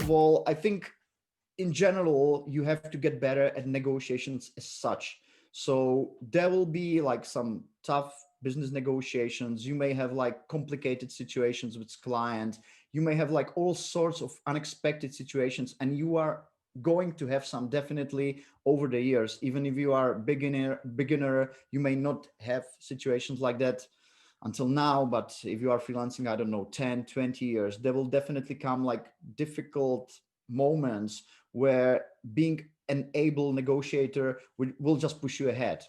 of all, I think in general, you have to get better at negotiations as such. So there will be like some tough business negotiations. You may have like complicated situations with clients. You may have like all sorts of unexpected situations, and you are going to have some definitely over the years. Even if you are beginner, you may not have situations like that until now, but if you are freelancing, I don't know, 10, 20 years, there will definitely come like difficult moments where being an able negotiator will just push you ahead.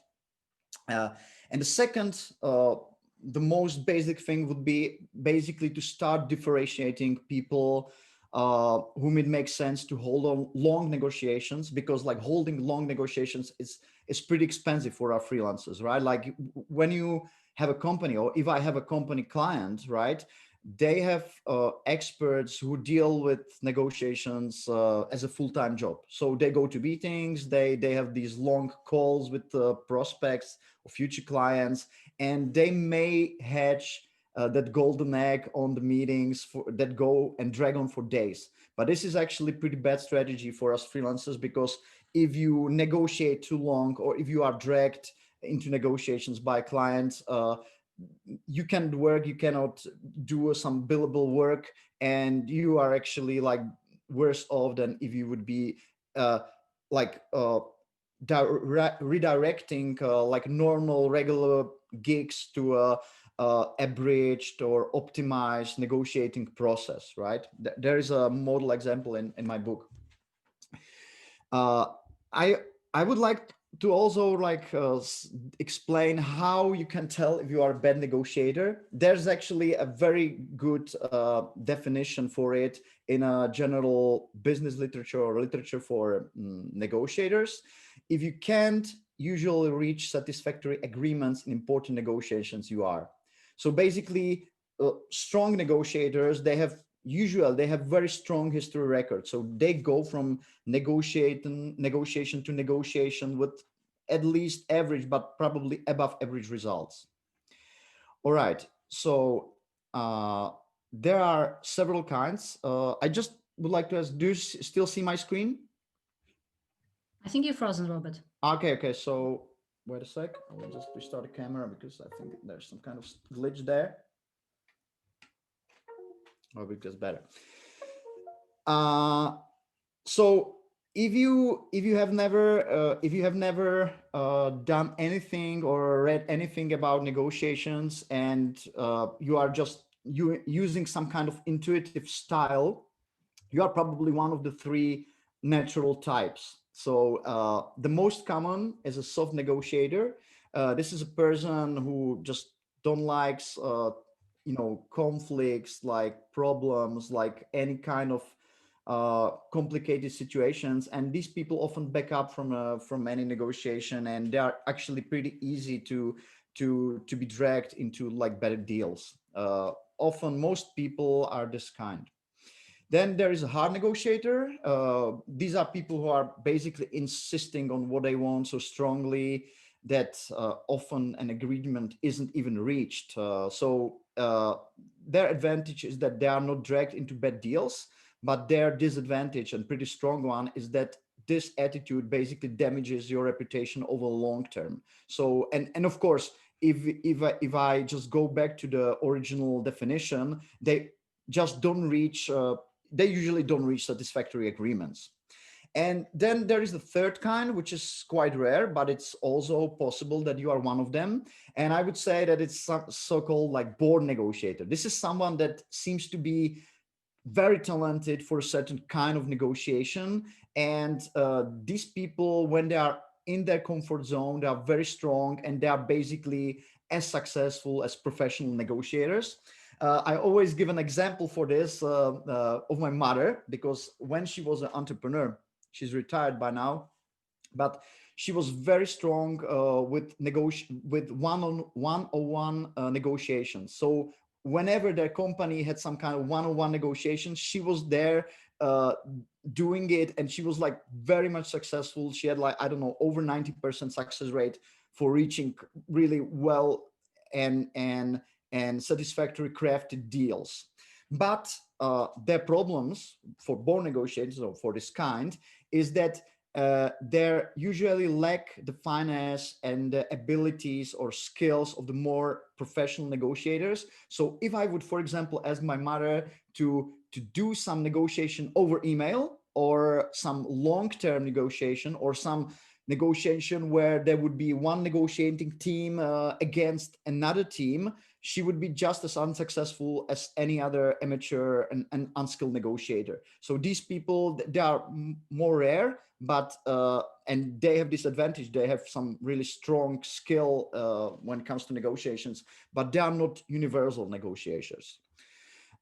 And the second, the most basic thing would be basically to start differentiating people whom it makes sense to hold on long negotiations, because like holding long negotiations is pretty expensive for our freelancers, right? Like when you have a company, or if I have a company client, right, they have experts who deal with negotiations as a full-time job. So they go to meetings, they have these long calls with prospects or future clients, and they may hatch that golden egg on the meetings that go and drag on for days. But this is actually pretty bad strategy for us freelancers, because if you negotiate too long, or if you are dragged into negotiations by clients, you can't work, you cannot do some billable work, and you are actually like worse off than if you would be like redirecting like normal regular gigs to a abridged or optimized negotiating process, right? There is a model example in my book. I would like to also like explain how you can tell if you are a bad negotiator. There's actually a very good definition for it in a general business literature or literature for negotiators. If you can't usually reach satisfactory agreements in important negotiations, you are. So basically, strong negotiators, they have very strong history record. So they go from negotiation to negotiation with at least average, but probably above average results. All right. So there are several kinds. I just would like to ask, do you still see my screen? I think you're frozen, Robert. Okay. So wait a sec. I will just restart the camera because I think there's some kind of glitch there. Or because better. So if you have never done anything or read anything about negotiations, and you are just using some kind of intuitive style, you are probably one of the three natural types. So the most common is a soft negotiator. This is a person who just don't likes conflicts, like problems, like any kind of complicated situations, and these people often back up from any negotiation, and they are actually pretty easy to be dragged into like better deals. Often most people are this kind. Then there is a hard negotiator. These are people who are basically insisting on what they want so strongly that often an agreement isn't even reached. So their advantage is that they are not dragged into bad deals, but their disadvantage, and pretty strong one, is that this attitude basically damages your reputation over long term. So, and of course, if I just go back to the original definition, they just don't reach. They usually don't reach satisfactory agreements. And then there is the third kind, which is quite rare, but it's also possible that you are one of them. And I would say that it's so-called like born negotiator. This is someone that seems to be very talented for a certain kind of negotiation. And these people, when they are in their comfort zone, they are very strong, and they are basically as successful as professional negotiators. I always give an example for this of my mother, because when she was an entrepreneur, she's retired by now, but she was very strong with one-on-one negotiations. So whenever their company had some kind of one-on-one negotiations, she was there doing it, and she was like very much successful. She had like, I don't know, over 90% success rate for reaching really well and satisfactory crafted deals. But their problems for born negotiators or for this kind is that they usually lack the finesse and the abilities or skills of the more professional negotiators. So if I would, for example, ask my mother to do some negotiation over email, or some long-term negotiation, or some negotiation where there would be one negotiating team against another team, she would be just as unsuccessful as any other amateur and unskilled negotiator. So these people, they are more rare, but and they have this advantage. They have some really strong skill when it comes to negotiations, but they are not universal negotiators.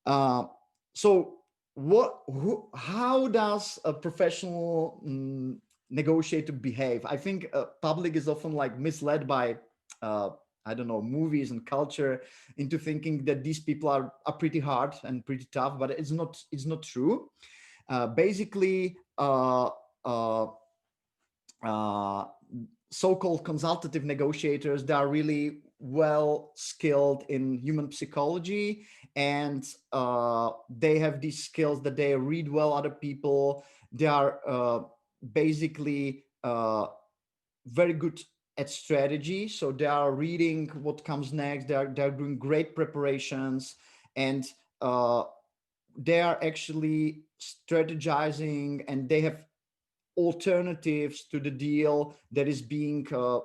So how does a professional negotiator behave? I think public is often like misled by I don't know, movies and culture into thinking that these people are pretty hard and pretty tough, but it's not true. Basically, so-called consultative negotiators, they are really well skilled in human psychology, and they have these skills that they read well other people. They are basically very good at strategy, so they are reading what comes next. They're doing great preparations, and they are actually strategizing, and they have alternatives to the deal that is being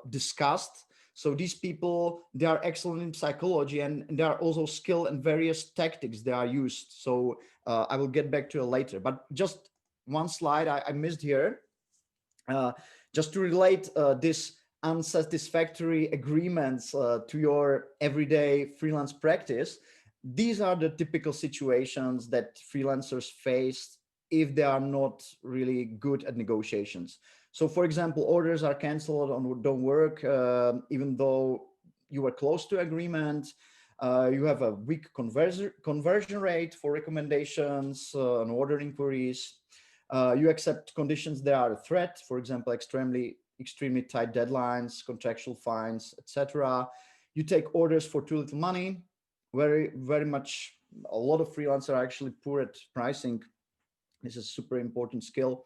discussed. So these people, they are excellent in psychology, and they are also skilled in various tactics they are used. So I will get back to it later, but just one slide I missed here. Just to relate this unsatisfactory agreements to your everyday freelance practice, these are the typical situations that freelancers face if they are not really good at negotiations. So for example, orders are canceled or don't work, even though you were close to agreement. You have a weak conversion rate for recommendations and order inquiries. You accept conditions that are a threat, for example, extremely tight deadlines, contractual fines, etc. You take orders for too little money. Very much, a lot of freelancers are actually poor at pricing. This is a super important skill.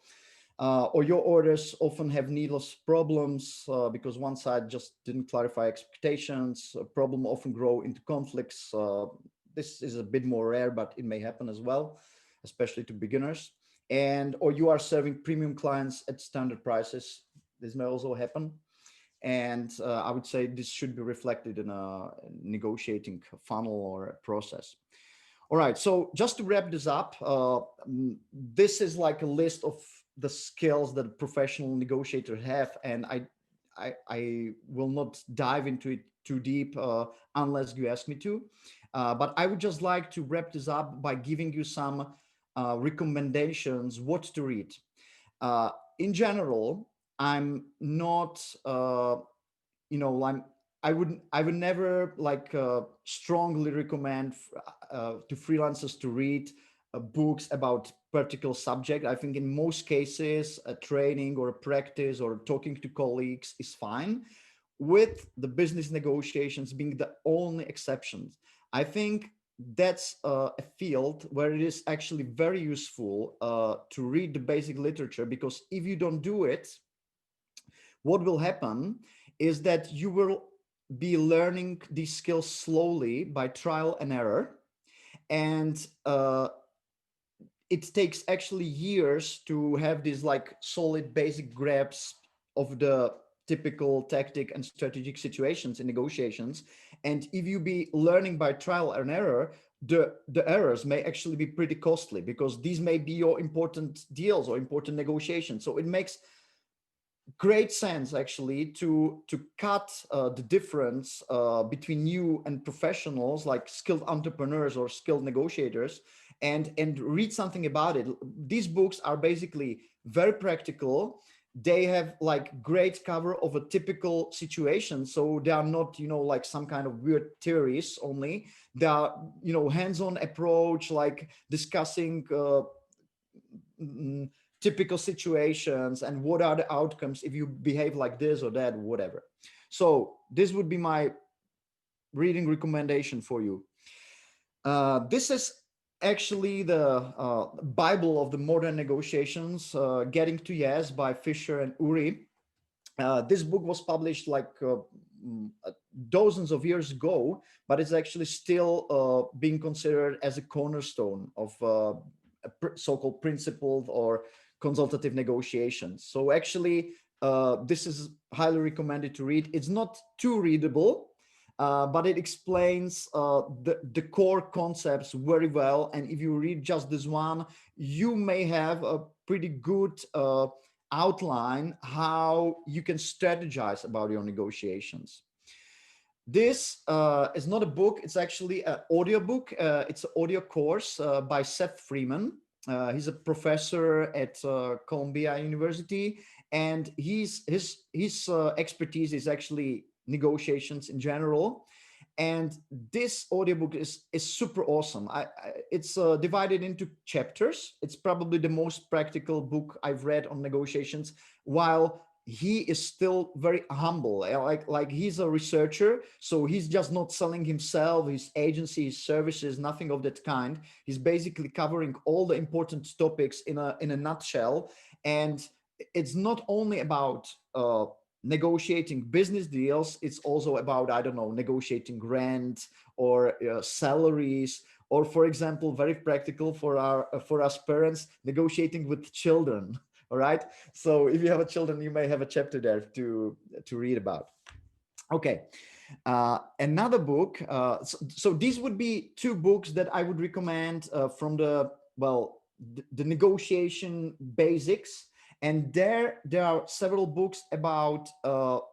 Or your orders often have needless problems because one side just didn't clarify expectations. A problem often grow into conflicts. This is a bit more rare, but it may happen as well, especially to beginners. Or you are serving premium clients at standard prices. This may also happen. And I would say this should be reflected in a negotiating funnel or a process. All right, so just to wrap this up, this is like a list of the skills that professional negotiators have, and I will not dive into it too deep unless you ask me to. But I would just like to wrap this up by giving you some recommendations what to read. In general, I'm not, I would never strongly recommend to freelancers to read books about particular subject. I think in most cases, a training or a practice or talking to colleagues is fine, with the business negotiations being the only exceptions. I think that's a field where it is actually very useful to read the basic literature, because if you don't do it, what will happen is that you will be learning these skills slowly by trial and error. And it takes actually years to have these like solid basic grasp of the typical tactic and strategic situations in negotiations. And if you be learning by trial and error, the errors may actually be pretty costly, because these may be your important deals or important negotiations. So it makes great sense actually to cut the difference between you and professionals like skilled entrepreneurs or skilled negotiators, and read something about it. These books are basically very practical. They have like great cover of a typical situation, so they are not like some kind of weird theories only. They are hands-on approach, like discussing typical situations and what are the outcomes if you behave like this or that, whatever. So this would be my reading recommendation for you. This is actually the Bible of the modern negotiations, Getting to Yes by Fisher and Uri. This book was published like dozens of years ago, but it's actually still being considered as a cornerstone of so-called principled or consultative negotiations. So actually, this is highly recommended to read. It's not too readable, but it explains the core concepts very well. And if you read just this one, you may have a pretty good outline how you can strategize about your negotiations. This is not a book, it's actually an audio book. It's an audio course by Seth Freeman. He's a professor at Columbia University, and his expertise is actually negotiations in general. And this audiobook is super awesome. It's divided into chapters. It's probably the most practical book I've read on negotiations, while he is still very humble. Like he's a researcher, so he's just not selling himself, his agency, his services, nothing of that kind. He's basically covering all the important topics in a nutshell. And it's not only about negotiating business deals, it's also about, I don't know, negotiating rent or salaries, or for example, very practical for us parents, negotiating with children. All right, so if you have a children, you may have a chapter there to read about. Okay, another book, so these would be two books that I would recommend from the negotiation basics. And there are several books about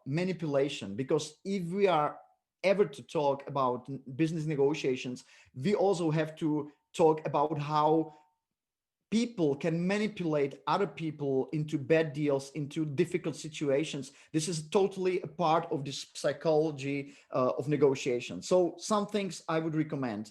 manipulation, because if we are ever to talk about business negotiations, we also have to talk about how people can manipulate other people into bad deals, into difficult situations. This is totally a part of this psychology of negotiation. So some things I would recommend.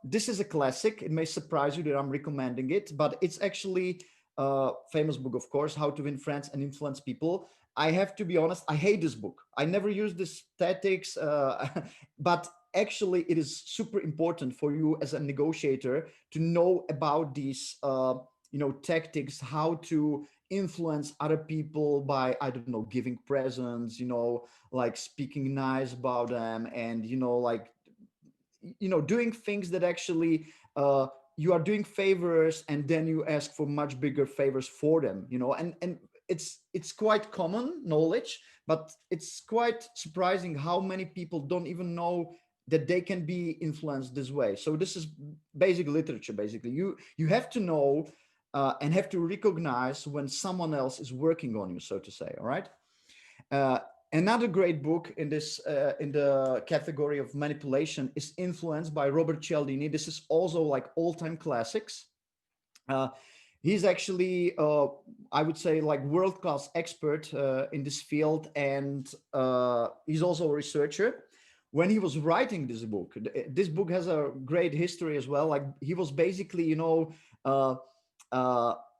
This is a classic. It may surprise you that I'm recommending it, but it's actually a famous book, of course, How to Win Friends and Influence People. I have to be honest, I hate this book. I never use this tactics, but actually it is super important for you as a negotiator to know about these tactics, how to influence other people by, I don't know, giving presents, like speaking nice about them, and doing things that actually you are doing favors, and then you ask for much bigger favors for them, and it's quite common knowledge, but it's quite surprising how many people don't even know that they can be influenced this way. So this is basic literature. Basically, you have to know and have to recognize when someone else is working on you, so to say. All right. Another great book in this in the category of manipulation is Influence by Robert Cialdini. This is also like all-time classics. He's actually, I would say, like world-class expert in this field, and he's also a researcher. When he was writing this book has a great history as well. Like he was basically,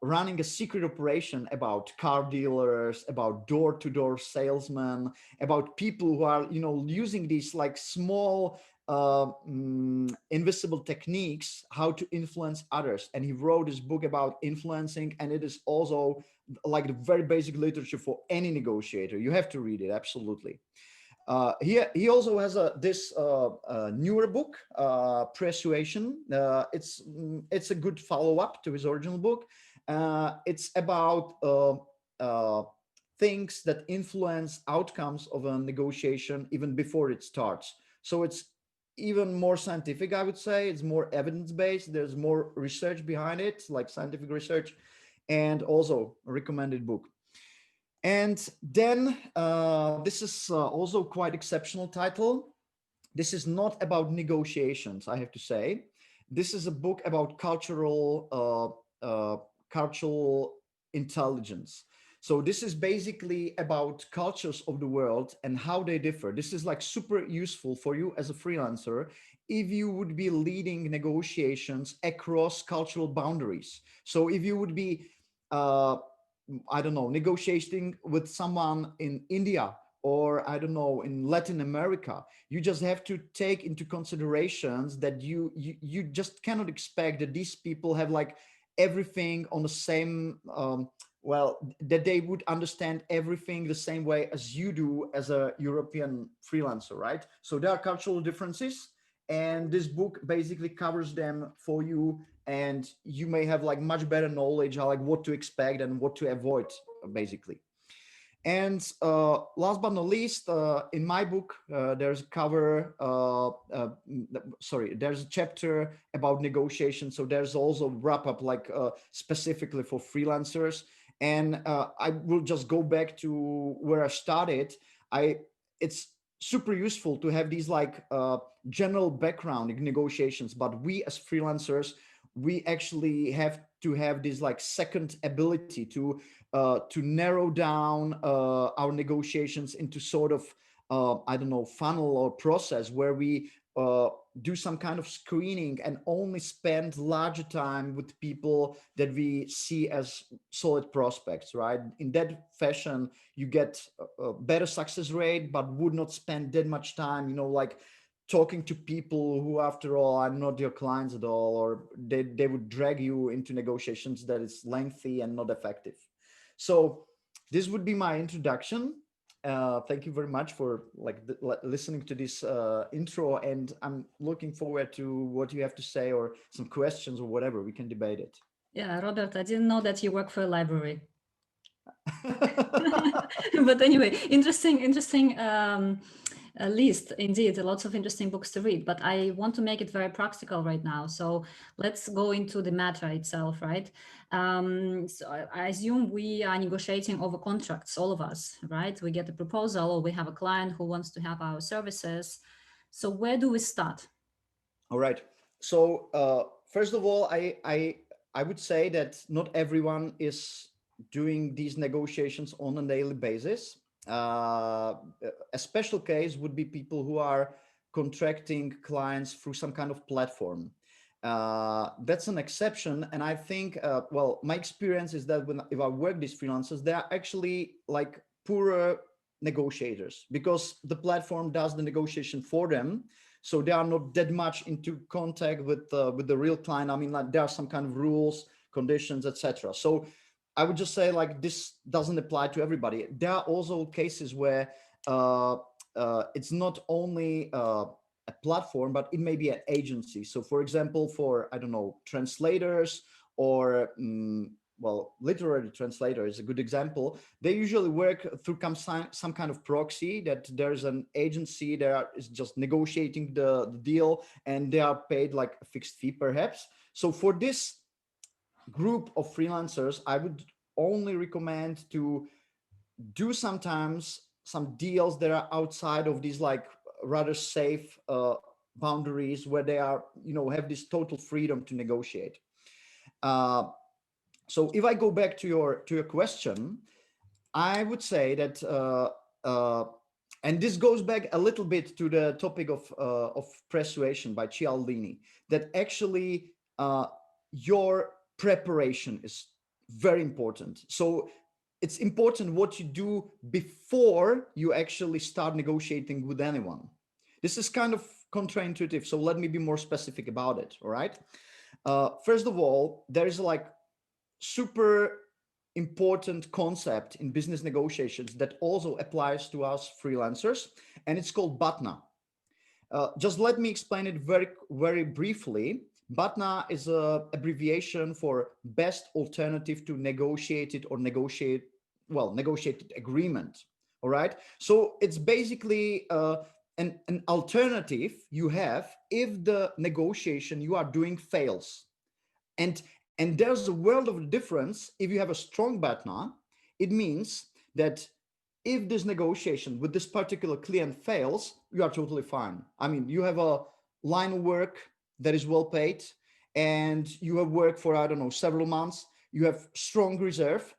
running a secret operation about car dealers, about door-to-door salesmen, about people who are, using these like small invisible techniques, how to influence others. And he wrote this book about influencing, and it is also like the very basic literature for any negotiator. You have to read it, absolutely. He also has this newer book, Persuasion. It's a good follow-up to his original book. It's about things that influence outcomes of a negotiation even before it starts. So it's even more scientific, I would say. It's more evidence-based. There's more research behind it, like scientific research, and also a recommended book. And then this is also quite exceptional title. This is not about negotiations, I have to say. This is a book about cultural intelligence. So this is basically about cultures of the world and how they differ. This is like super useful for you as a freelancer if you would be leading negotiations across cultural boundaries. So if you would be I don't know, negotiating with someone in India or I don't know, in Latin America, you just have to take into considerations that you just cannot expect that these people have like everything on the same well, that they would understand everything the same way as you do as a European freelancer, right? So there are cultural differences, and this book basically covers them for you, and you may have like much better knowledge on like what to expect and what to avoid, basically. And last but not least, in my book, there's a cover, sorry, there's a chapter about negotiation. So there's also wrap up like specifically for freelancers. And I will just go back to where I started. It's super useful to have these like general background in negotiations, but we as freelancers, we actually have to have this like second ability to narrow down our negotiations into sort of I don't know, funnel or process where we do some kind of screening and only spend larger time with people that we see as solid prospects, right? In that fashion, you get a better success rate, but would not spend that much time, you know, like talking to people who, after all, are not your clients at all, or they would drag you into negotiations that is lengthy and not effective. So this would be my introduction. Thank you very much for like listening to this intro, and I'm looking forward to what you have to say or some questions or whatever. We can debate it. Yeah, Robert, I didn't know that you work for a library. But anyway, interesting list indeed. Lots of interesting books to read, but I want to make it very practical right now. So let's go into the matter itself, right? So I assume we are negotiating over contracts, all of us, right? We get a proposal, or we have a client who wants to have our services. So where do we start? All right. So first of all, I would say that not everyone is doing these negotiations on a daily basis. A special case would be people who are contracting clients through some kind of platform. That's an exception, and I think well, my experience is that if I work these freelancers, they are actually like poorer negotiators, because the platform does the negotiation for them, so they are not that much into contact with the real client. I mean, like there are some kind of rules, conditions, etc. So I would just say like this doesn't apply to everybody. There are also cases where it's not only a platform, but it may be an agency. So for example, for, I don't know, translators or well, literary translator is a good example. They usually work through some kind of proxy, that there's an agency that is just negotiating the deal, and they are paid like a fixed fee perhaps. So for this group of freelancers, I would only recommend to do sometimes some deals that are outside of these like rather safe boundaries, where they are, you know, have this total freedom to negotiate. So if I go back to your question, I would say that and this goes back a little bit to the topic of persuasion by Cialdini, that actually your preparation is very important. So it's important what you do before you actually start negotiating with anyone. This is kind of counterintuitive, so let me be more specific about it. All right. First of all, there is like super important concept in business negotiations that also applies to us freelancers, and it's called BATNA. Just let me explain it very briefly. BATNA is an abbreviation for best alternative to negotiated or negotiated agreement. All right. So it's basically an alternative you have if the negotiation you are doing fails. And there's a world of difference. If you have a strong BATNA, it means that if this negotiation with this particular client fails, you are totally fine. I mean, you have a line of work that is well paid, and you have worked for, I don't know, several months. You have strong reserves.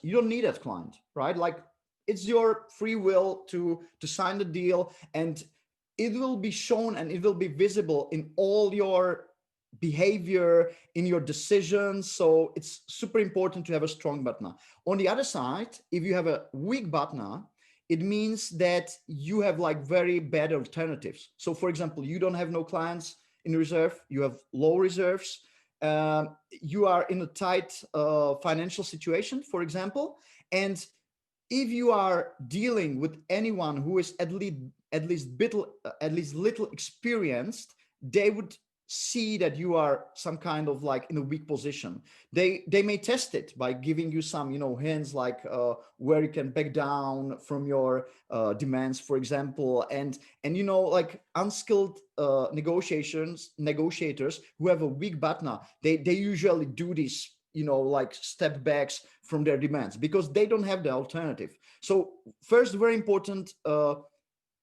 You don't need that client, right? Like, it's your free will to sign the deal, and it will be shown and it will be visible in all your behavior, in your decisions. So it's super important to have a strong BATNA. On the other side, if you have a weak BATNA, it means that you have like very bad alternatives. So for example, you don't have no clients in reserve, you have low reserves, you are in a tight financial situation, for example. And if you are dealing with anyone who is at least little experienced, they would see that you are some kind of like in a weak position. They may test it by giving you some, you know, hints like where you can back down from your demands, for example, and you know, like unskilled negotiators who have a weak BATNA, they usually do this, you know, like step backs from their demands because they don't have the alternative. So first, very important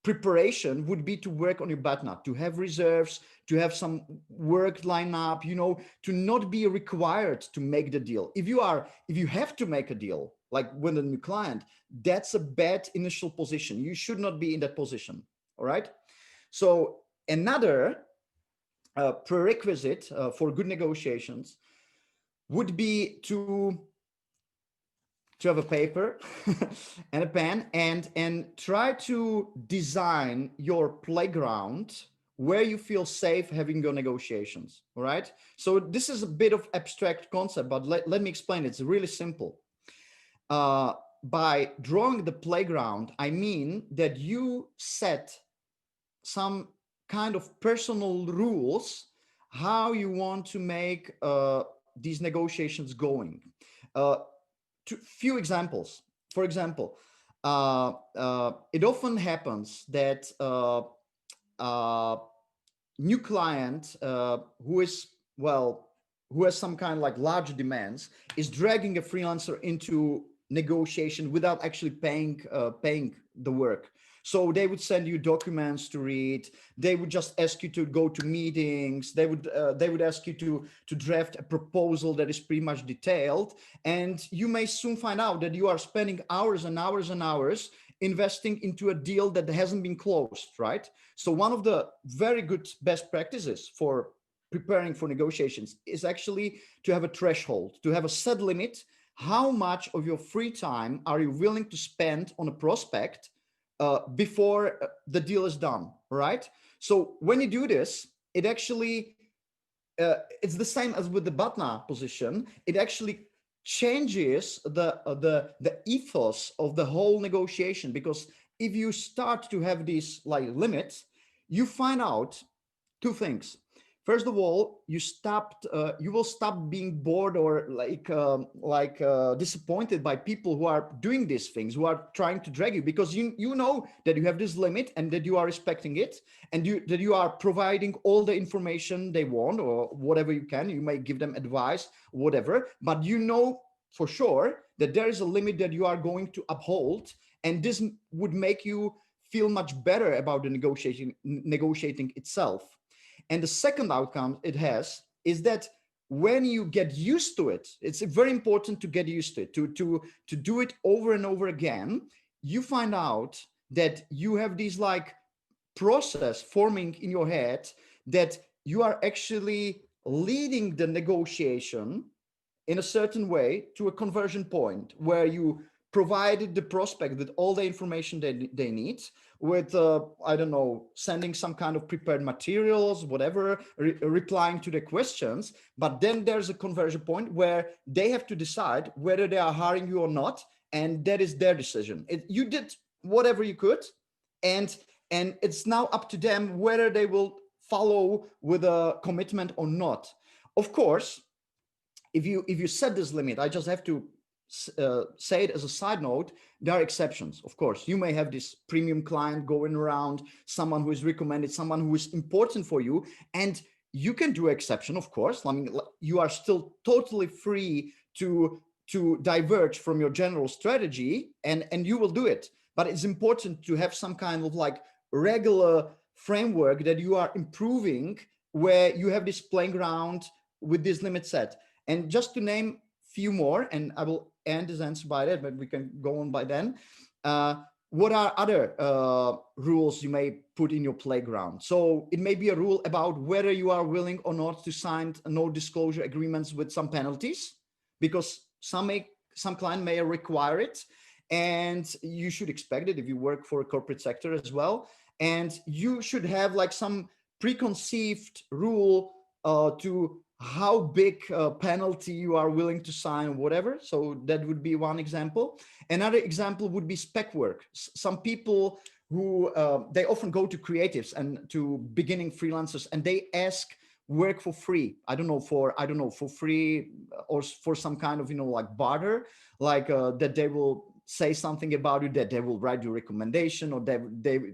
preparation would be to work on your BATNA, to have reserves, to have some work line up, you know, to not be required to make the deal. If you have to make a deal, like with a new client, that's a bad initial position. You should not be in that position. All right. So another prerequisite for good negotiations would be to have a paper and a pen and try to design your playground where you feel safe having your negotiations. All right. So this is a bit of abstract concept, but let me explain. It's really simple. By drawing the playground, I mean that you set some kind of personal rules how you want to make these negotiations going. Few examples. For example, it often happens that new client who has some kind of like large demands is dragging a freelancer into negotiation without actually paying the work. So they would send you documents to read. They would just ask you to go to meetings. They would ask you to draft a proposal that is pretty much detailed. And you may soon find out that you are spending hours and hours and hours investing into a deal that hasn't been closed, right? So one of the very good best practices for preparing for negotiations is actually to have a threshold, to have a set limit. How much of your free time are you willing to spend on a prospect before the deal is done, right? So when you do this, it actually, it's the same as with the BATNA position. It actually changes the ethos of the whole negotiation, because if you start to have these like limits, you find out two things. First of all, you will stop being bored or disappointed by people who are doing these things, who are trying to drag you, because you know that you have this limit and that you are respecting it, and that you are providing all the information they want or whatever you can. You may give them advice, whatever, but you know for sure that there is a limit that you are going to uphold, and this would make you feel much better about the negotiating itself. And the second outcome it has is that when you get used to it, it's very important to get used to it, to do it over and over again. You find out that you have these like process forming in your head that you are actually leading the negotiation in a certain way to a conversion point where you provided the prospect with all the information they need, with I don't know, sending some kind of prepared materials, whatever, replying to the questions. But then there's a conversion point where they have to decide whether they are hiring you or not, and that is their decision. You did whatever you could, and it's now up to them whether they will follow with a commitment or not. Of course, if you set this limit, I just have to say it as a side note, there are exceptions. Of course, you may have this premium client going around, someone who is recommended, someone who is important for you, and you can do exception, of course. I mean, you are still totally free to diverge from your general strategy, and you will do it. But it's important to have some kind of like regular framework that you are improving, where you have this playing ground with this limit set. And just to name few more, and I will end this answer by that, but we can go on by then. What are other rules you may put in your playground? So it may be a rule about whether you are willing or not to sign no disclosure agreements with some penalties, because some client may require it. and you should expect it if you work for a corporate sector as well. And you should have like some preconceived rule to how big penalty you are willing to sign or whatever. So that would be one example. Another example would be spec work. Some people who they often go to creatives and to beginning freelancers, and they ask work for free. I don't know, for free or for some kind of, like barter, like that they will say something about you, that they will write you a recommendation, or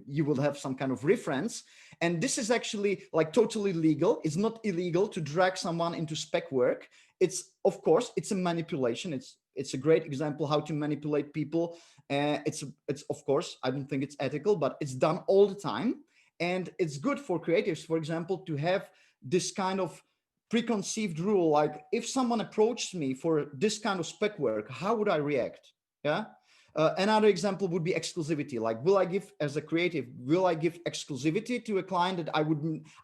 you will have some kind of reference. And this is actually like totally legal. It's not illegal to drag someone into spec work. It's, of course, it's a manipulation. It's a great example how to manipulate people. It's of course, I don't think it's ethical, but it's done all the time. And it's good for creatives, for example, to have this kind of preconceived rule. Like if someone approached me for this kind of spec work, how would I react? Yeah. Another example would be exclusivity. Like, will I give, as a creative, will I give exclusivity to a client that I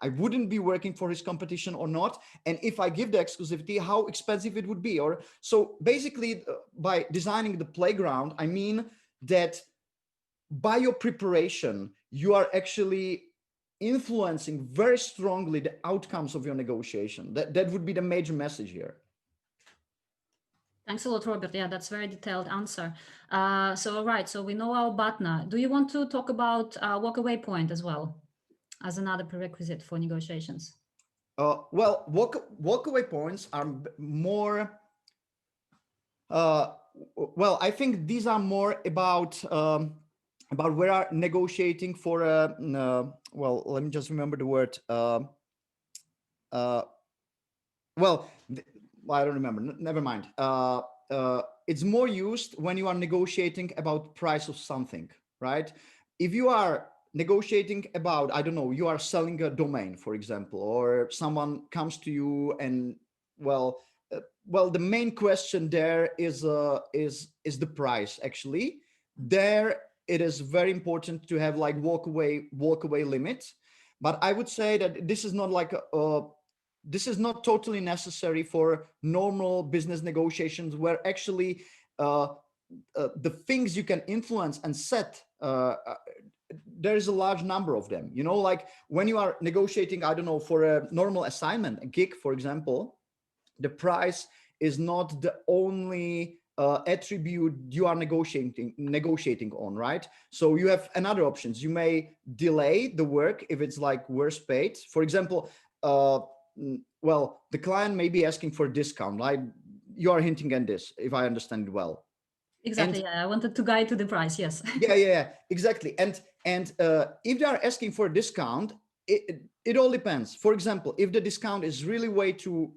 wouldn't be working for his competition or not? And if I give the exclusivity, how expensive it would be? Or so basically, by designing the playground, I mean that by your preparation, you are actually influencing very strongly the outcomes of your negotiation. That would be the major message here. Thanks a lot, Robert. Yeah, that's a very detailed answer. So, right, so we know our BATNA. Do you want to talk about walkaway point as well as another prerequisite for negotiations? Well, walkaway points are more, well, I think these are more about we are negotiating for well, let me just remember the word. Well, I don't remember. Never mind. It's more used when you are negotiating about price of something, right? If you are negotiating about, I don't know, you are selling a domain, for example, or someone comes to you and, well, the main question there is the price. Actually, there it is very important to have like walkaway limit. But I would say that this is not like this is not totally necessary for normal business negotiations, where actually the things you can influence and set, there is a large number of them. Like when you are negotiating, I don't know, for a normal assignment, a gig, for example, the price is not the only attribute you are negotiating on, right? So you have another options. You may delay the work if it's like worse paid. For example, well, the client may be asking for a discount, right? You are hinting at this, if I understand it well. Exactly. I wanted to guide to the price. Yes. yeah, exactly. And if they are asking for a discount, it all depends. For example, if the discount is really way too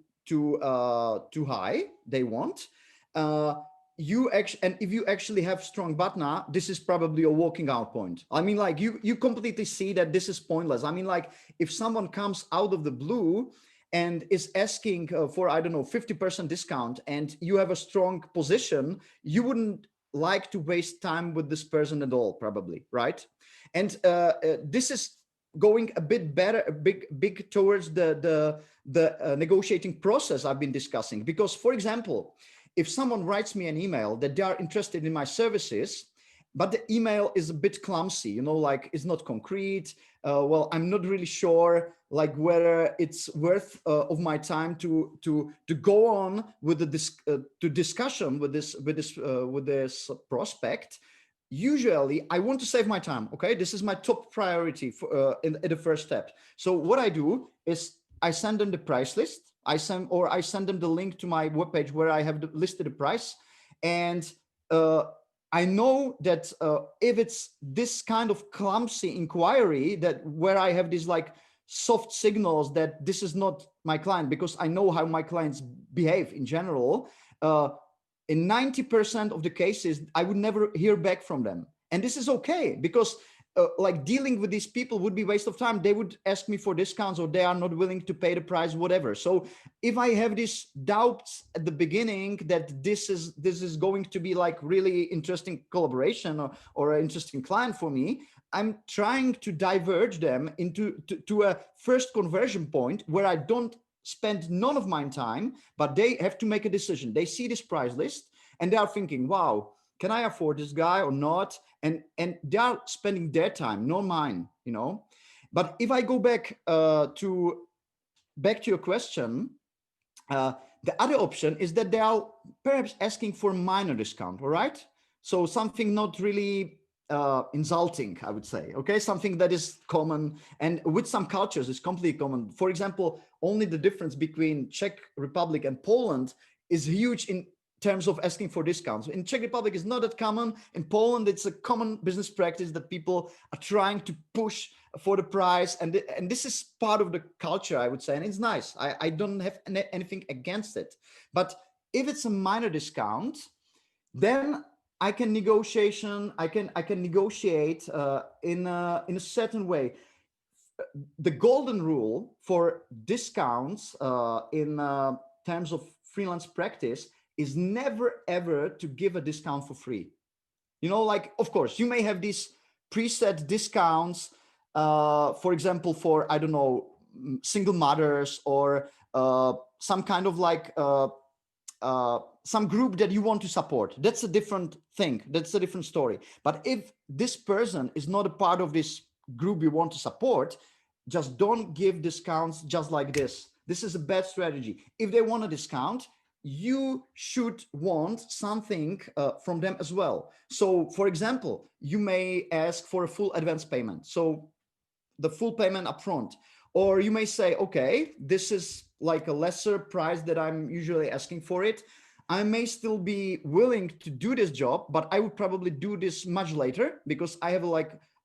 high, they want, and if you actually have strong BATNA, this is probably a walking out point. I mean, like you completely see that this is pointless. I mean, like if someone comes out of the blue and is asking for, I don't know, 50% discount, and you have a strong position, you wouldn't like to waste time with this person at all, probably, right? And this is going a bit better, big towards the negotiating process I've been discussing. Because, for example, if someone writes me an email that they are interested in my services, but the email is a bit clumsy, like it's not concrete. Well, I'm not really sure like whether it's worth of my time to go on with the discussion with this prospect. Usually I want to save my time. Okay, this is my top priority for in the first step. So what I do is I send them the price list. I send them the link to my webpage where I have listed the price, and I know that if it's this kind of clumsy inquiry, that where I have these like soft signals that this is not my client, because I know how my clients behave in general, in 90% of the cases, I would never hear back from them. And this is okay, because like dealing with these people would be waste of time. They would ask me for discounts, or they are not willing to pay the price, whatever. So if I have these doubts at the beginning that this is going to be like really interesting collaboration or an interesting client for me, I'm trying to diverge them into to a first conversion point where I don't spend none of my time, but they have to make a decision. They see this price list and they are thinking, wow, can I afford this guy or not? And they are spending their time, not mine, you know. But if I go back to your question, the other option is that they are perhaps asking for a minor discount, all right? So something not really insulting, I would say, okay? Something that is common, and with some cultures is completely common. For example, only the difference between Czech Republic and Poland is huge in terms of asking for discounts. In Czech Republic, it's not that common. In Poland, it's a common business practice that people are trying to push for the price, and this is part of the culture, I would say, and it's nice. I don't have anything against it. But if it's a minor discount, then I can negotiate in a certain way. The golden rule for discounts in terms of freelance practice is never ever to give a discount for free. You know, like, of course, you may have these preset discounts, for example, for, I don't know, single mothers, or some kind of like some group that you want to support. That's a different thing. That's a different story. But if this person is not a part of this group you want to support, just don't give discounts just like this. This is a bad strategy. If they want a discount, you should want something from them as well. So, for example, you may ask for a full advance payment, so the full payment upfront. Or you may say, okay, this is like a lesser price that I'm usually asking for it. I may still be willing to do this job, but I would probably do this much later, because I have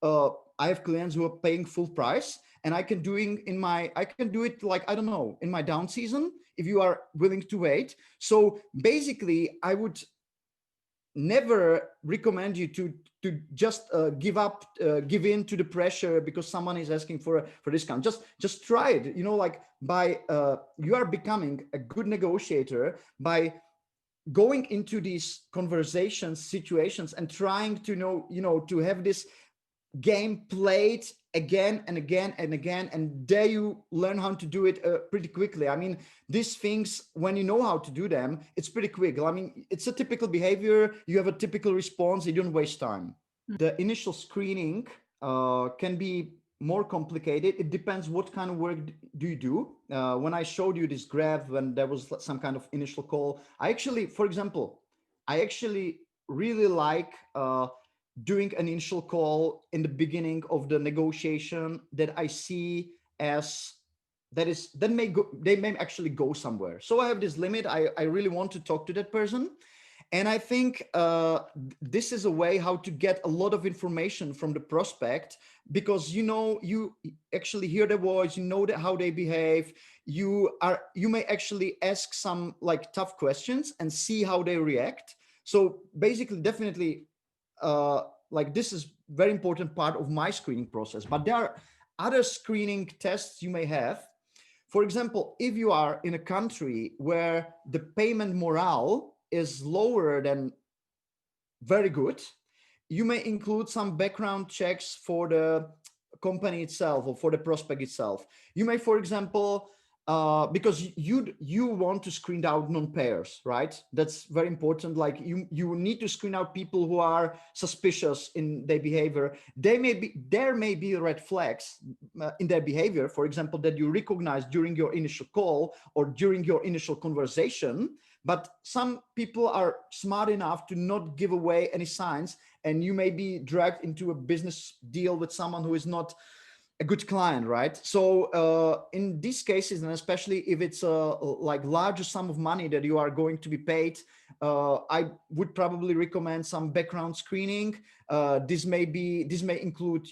I have clients who are paying full price, and I can do it like, I don't know, in my down season, if you are willing to wait. So basically, I would never recommend you to just give in to the pressure because someone is asking for a discount. Just try it. You know, like you are becoming a good negotiator by going into these conversations, situations, and trying to to have this game played again and again and again, and there you learn how to do it pretty quickly. I mean, these things, when you know how to do them, it's pretty quick. I mean, it's a typical behavior. You have a typical response. You don't waste time. The initial screening can be more complicated. It depends what kind of work do you do. When I showed you this graph, when there was some kind of initial call, for example, I actually really like doing an initial call in the beginning of the negotiation that I see as they may actually go somewhere. So I have this limit. I really want to talk to that person. And I think this is a way how to get a lot of information from the prospect, because you actually hear their voice, how they behave. You may actually ask some like tough questions and see how they react. So basically, definitely, like, this is very important part of my screening process. But there are other screening tests you may have. For example, if you are in a country where the payment morale is lower than very good, you may include some background checks for the company itself or for the prospect itself. You may, for example, because you want to screen out non-payers, right? That's very important. Like, you need to screen out people who are suspicious in their behavior. There may be red flags in their behavior, for example, that you recognize during your initial call or during your initial conversation. But some people are smart enough to not give away any signs, and you may be dragged into a business deal with someone who is not a good client, right? So in these cases, and especially if it's a like larger sum of money that you are going to be paid, I would probably recommend some background screening. This may include,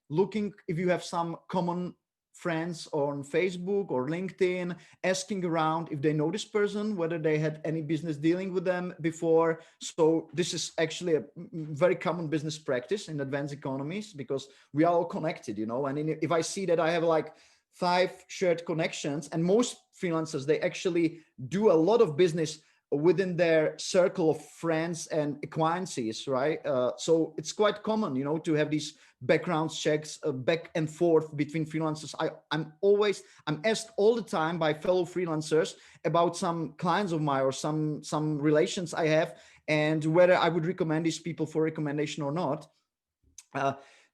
looking if you have some common friends on Facebook or LinkedIn, asking around if they know this person, whether they had any business dealing with them before. So this is actually a very common business practice in advanced economies, because we are all connected, and if I see that I have like 5 shared connections, and most freelancers, they actually do a lot of business within their circle of friends and acquaintances, right? So it's quite common, to have these background checks back and forth between freelancers. I'm asked all the time by fellow freelancers about some clients of mine or some relations I have, and whether I would recommend these people for recommendation or not.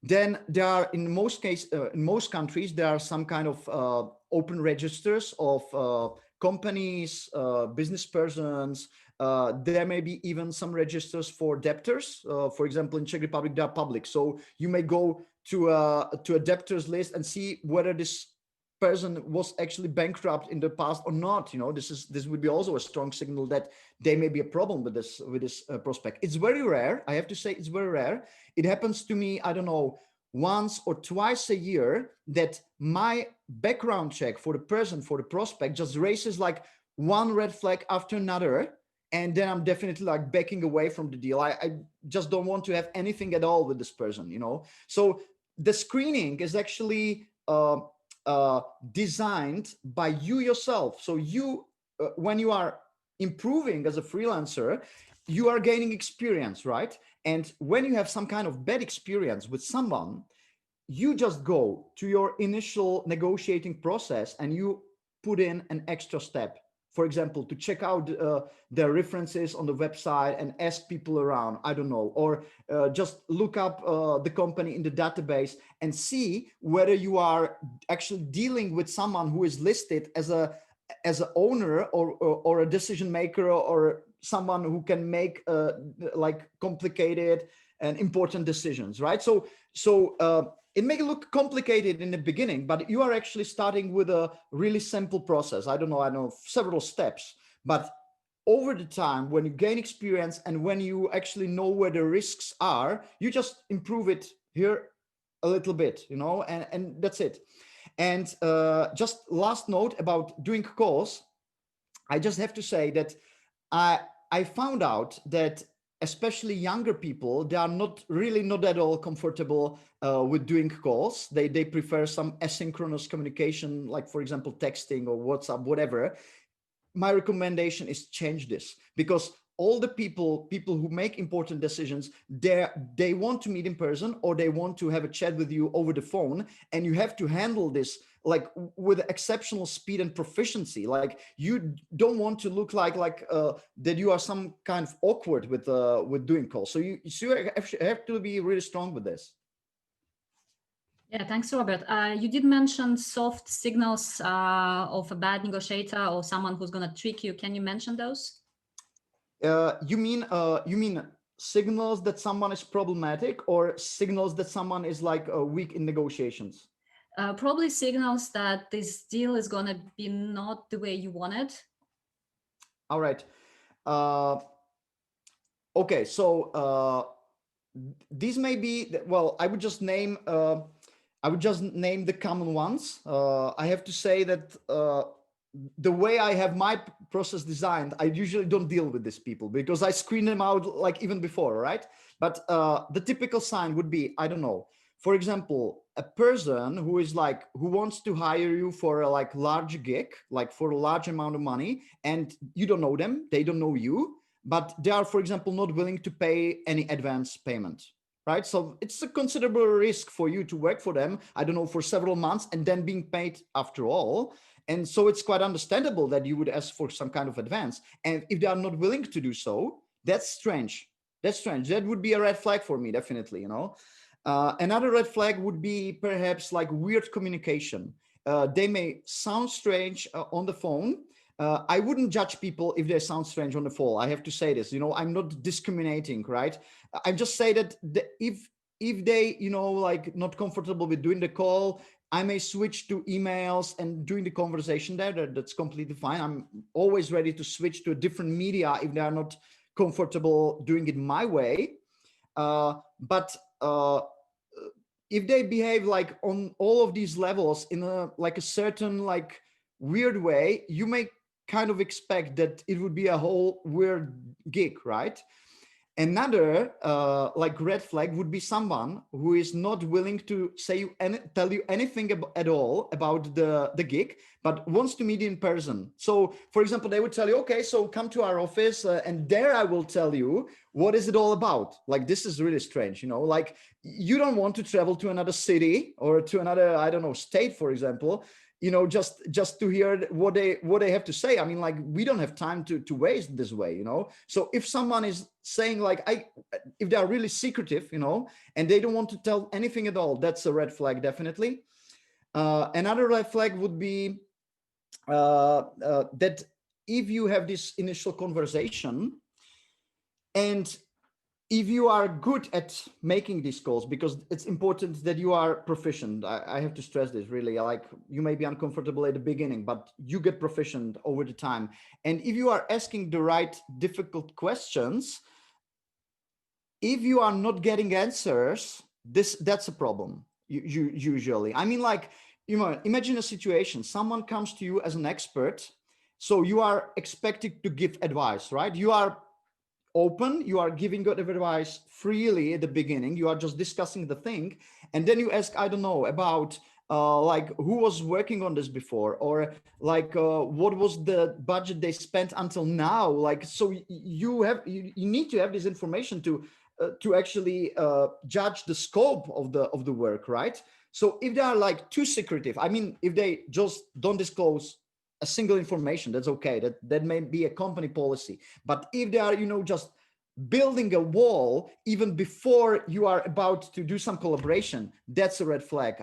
Then there are, in most countries, there are some kind of open registers of companies, business persons. There may be even some registers for debtors. For example, in Czech Republic, they are public. So you may go to a debtors list and see whether this person was actually bankrupt in the past or not. You know, this would be also a strong signal that there may be a problem with this prospect. It's very rare. I have to say, it's very rare. It happens to me, I don't know, once or twice a year, that my background check for the person, for the prospect, just raises like one red flag after another, and then I'm definitely like backing away from the deal. I just don't want to have anything at all with this person, you know. So the screening is actually designed by you yourself. So you, when you are improving as a freelancer, you are gaining experience, right? And when you have some kind of bad experience with someone, you just go to your initial negotiating process and you put in an extra step. For example, to check out their references on the website and ask people around, I don't know, or just look up the company in the database and see whether you are actually dealing with someone who is listed as an owner or a decision maker, or someone who can make like complicated and important decisions, right? So it may look complicated in the beginning, but you are actually starting with a really simple process. I know several steps, but over the time, when you gain experience and when you actually know where the risks are, you just improve it here a little bit, you know, and that's it. And just last note about doing calls, I just have to say that I found out that especially younger people, they are not at all comfortable with doing calls. They prefer some asynchronous communication, like for example, texting or WhatsApp, whatever. My recommendation is change this, because all the people who make important decisions, they want to meet in person, or they want to have a chat with you over the phone, and you have to handle this like with exceptional speed and proficiency. Like you don't want to look like that you are some kind of awkward with doing calls. So you have to be really strong with this. Yeah, thanks, Robert. You did mention soft signals of a bad negotiator or someone who's going to trick you. Can you mention those? You mean signals that someone is problematic, or signals that someone is like weak in negotiations? Probably signals that this deal is going to be not the way you want it. All right. Okay, so these may be, well, I would just name the common ones. I have to say that the way I have my process designed, I usually don't deal with these people because I screen them out like even before, right? But the typical sign would be, I don't know, for example, a person who wants to hire you for a like large gig, like for a large amount of money, and you don't know them, they don't know you, but they are, for example, not willing to pay any advance payment, right? So it's a considerable risk for you to work for them, I don't know, for several months and then being paid after all. And so it's quite understandable that you would ask for some kind of advance. And if they are not willing to do so, that's strange. That's strange. That would be a red flag for me, definitely, you know. Another red flag would be perhaps like weird communication. They may sound strange on the phone. I wouldn't judge people if they sound strange on the phone. I have to say this, you know, I'm not discriminating, right? I just say that if they, you know, like not comfortable with doing the call, I may switch to emails and doing the conversation there. That's completely fine. I'm always ready to switch to a different media if they are not comfortable doing it my way. But if they behave like on all of these levels in a certain like weird way, you may kind of expect that it would be a whole weird gig, right? Another like red flag would be someone who is not willing to tell you anything at all about the gig, but wants to meet in person. So, for example, they would tell you, okay, so come to our office and there I will tell you what is it all about. Like, this is really strange, you know, like you don't want to travel to another city or to another, I don't know, state, for example. just to hear what they have to say. I mean, like, we don't have time to waste this way. So if someone is saying like, if they are really secretive, and they don't want to tell anything at all, that's a red flag, definitely. Another red flag would be that if you have this initial conversation, and if you are good at making these calls, because it's important that you are proficient. I have to stress this, really. Like, you may be uncomfortable at the beginning, but you get proficient over the time. And if you are asking the right difficult questions, if you are not getting answers, that's a problem. Usually, I mean, like, imagine a situation. Someone comes to you as an expert, so you are expected to give advice, right? You are open, you are giving good advice freely at the beginning, you are just discussing the thing, and then you ask, I don't know, about like, who was working on this before, or like, what was the budget they spent until now. Like, so you need to have this information to actually judge the scope of the work, right? So if they are like too secretive, I mean, if they just don't disclose a single information, that's okay. That may be a company policy. But if they are, just building a wall even before you are about to do some collaboration, that's a red flag.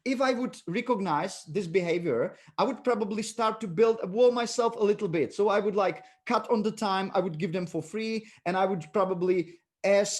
If I would recognize this behavior, I would probably start to build a wall myself a little bit. So I would like cut on the time I would give them for free, and I would probably ask